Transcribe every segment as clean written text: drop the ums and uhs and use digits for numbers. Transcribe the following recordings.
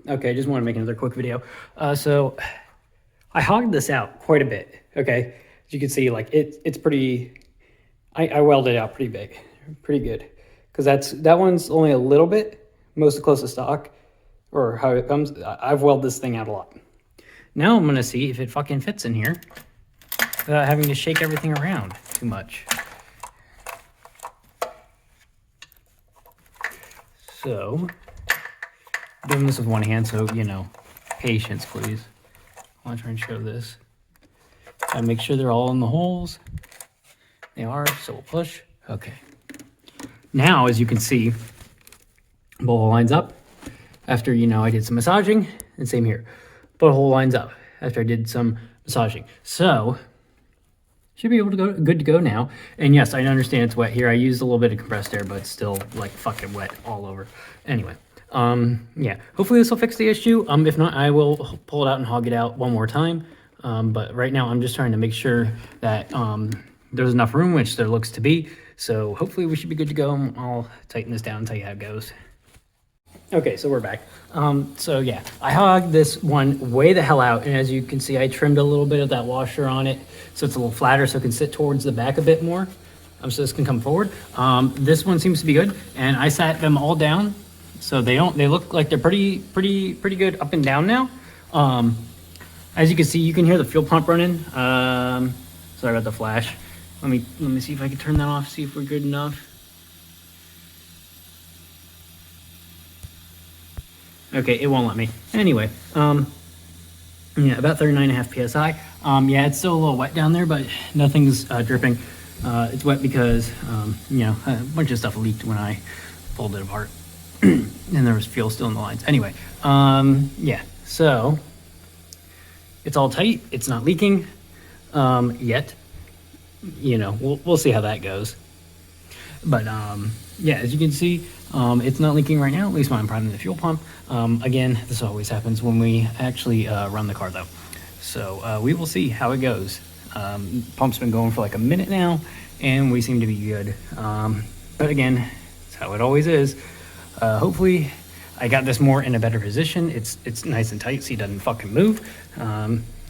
Okay, just want to make another quick video. So I hogged this out quite a bit. Okay, as you can see, like it's pretty. I welded it out pretty big, pretty good, because that one's only a little bit, most close to stock, or how it comes. I've welded this thing out a lot. Now I'm gonna see if it fucking fits in here without having to shake everything around too much. So, doing this with one hand, so patience, please. I want to try and show this. Gotta make sure they're all in the holes. They are, so we'll push. Okay. Now, as you can see, bowl lines up after, I did some massaging, and same here. Butthole lines up after I did some massaging. So, should be able to go, good to go now. And yes, I understand it's wet here. I used a little bit of compressed air, but it's still like fucking wet all over. Anyway, yeah, hopefully this will fix the issue. If not, I will pull it out and hog it out one more time. But right now I'm just trying to make sure that there's enough room, which there looks to be. So hopefully we should be good to go. I'll tighten this down and tell you how it goes. Okay, so we're back. So yeah, I hogged this one way the hell out, and as you can see, I trimmed a little bit of that washer on it, so it's a little flatter, so it can sit towards the back a bit more. So this can come forward. This one seems to be good, and I sat them all down, so they look like they're pretty good up and down now. As you can see, you can hear the fuel pump running. Sorry about the flash. Let me see if I can turn that off. See if we're good enough. Okay, it won't let me. Anyway, yeah, about 39.5 psi. Yeah, it's still a little wet down there, but nothing's dripping. It's wet because, a bunch of stuff leaked when I pulled it apart. And there was fuel still in the lines. Anyway, yeah, so it's all tight. It's not leaking yet. We'll see how that goes. But yeah, as you can see, it's not leaking right now, at least when I'm priming the fuel pump. Again, this always happens when we actually run the car though. So we will see how it goes. Pump's been going for like a minute now, and we seem to be good. But again, it's how it always is. Hopefully I got this more in a better position. It's nice and tight so it doesn't fucking move.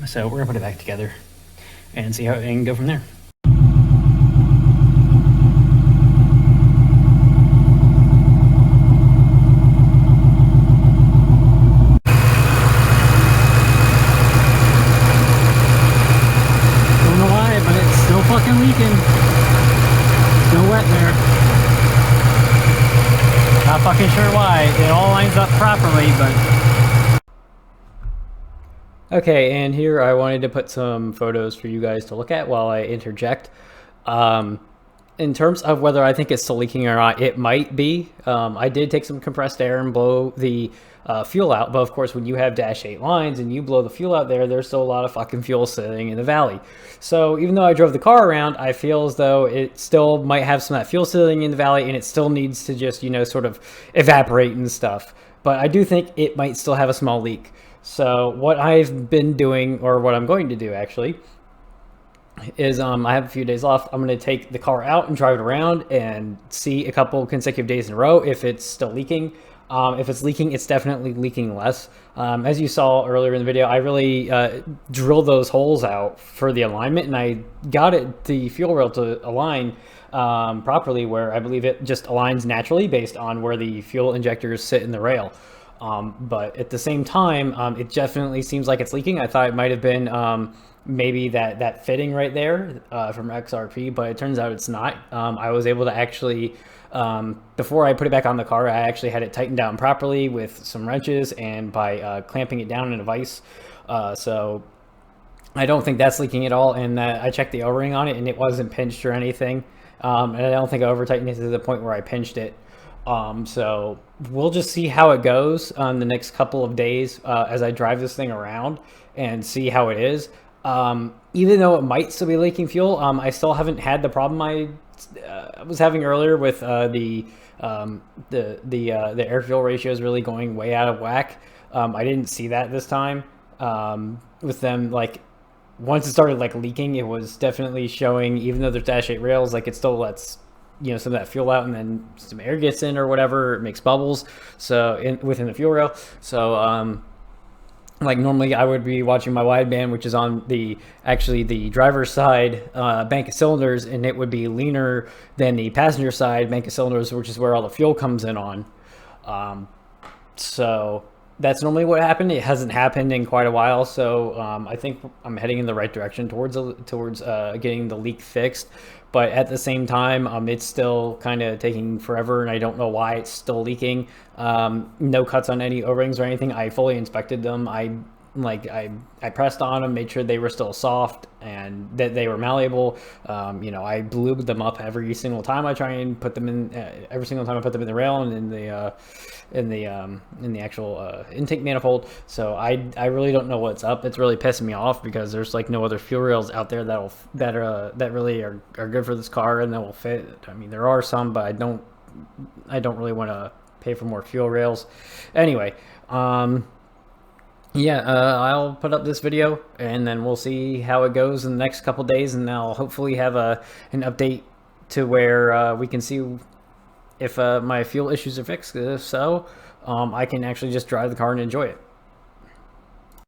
So we're gonna put it back together and see how it can go from there. Leaking. Still wet there. Not fucking sure why. It all lines up properly, but... Okay, and here I wanted to put some photos for you guys to look at while I interject. In terms of whether I think it's still leaking or not, it might be. I did take some compressed air and blow the fuel out, but of course when you have Dash 8 lines and you blow the fuel out there's still a lot of fucking fuel sitting in the valley. So even though I drove the car around, I feel as though it still might have some of that fuel sitting in the valley, and it still needs to just, sort of evaporate and stuff. But I do think it might still have a small leak. So what I've been doing, or what I'm going to do actually, is I have a few days off. I'm going to take the car out and drive it around and see a couple consecutive days in a row if it's still leaking. If it's leaking, it's definitely leaking less. As you saw earlier in the video, I really drilled those holes out for the alignment, and I got the fuel rail to align properly, where I believe it just aligns naturally based on where the fuel injectors sit in the rail. But at the same time, it definitely seems like it's leaking. I thought it might have been maybe that fitting right there from XRP, but it turns out it's not. I was able to actually, before I put it back on the car, I actually had it tightened down properly with some wrenches and by clamping it down in a vise. So I don't think that's leaking at all. And I checked the O-ring on it, and it wasn't pinched or anything. And I don't think I over tightened it to the point where I pinched it. So we'll just see how it goes on the next couple of days as I drive this thing around and see how it is. Even though it might still be leaking fuel, I still haven't had the problem I was having earlier with the air fuel ratio is really going way out of whack. I didn't see that this time with them. Like once it started like leaking, it was definitely showing, even though there's Dash 8 rails, like it still lets some of that fuel out, and then some air gets in or whatever, it makes bubbles. So within the fuel rail. So like normally I would be watching my wideband, which is on the driver's side bank of cylinders, and it would be leaner than the passenger side bank of cylinders, which is where all the fuel comes in on. So that's normally what happened. It hasn't happened in quite a while, so I think I'm heading in the right direction towards getting the leak fixed. But at the same time, it's still kind of taking forever, and I don't know why it's still leaking. No cuts on any O-rings or anything. I fully inspected them. I pressed on them, made sure they were still soft and that they were malleable. I lube them up every single time I try and put them in. Every single time I put them in the rail and in the actual intake manifold. So I really don't know what's up. It's really pissing me off because there's like no other fuel rails out there that really are good for this car and that will fit. I mean, there are some, but I don't really want to pay for more fuel rails. Anyway, I'll put up this video and then we'll see how it goes in the next couple days, and I'll hopefully have an update to where we can see if my fuel issues are fixed. If so, I can actually just drive the car and enjoy it.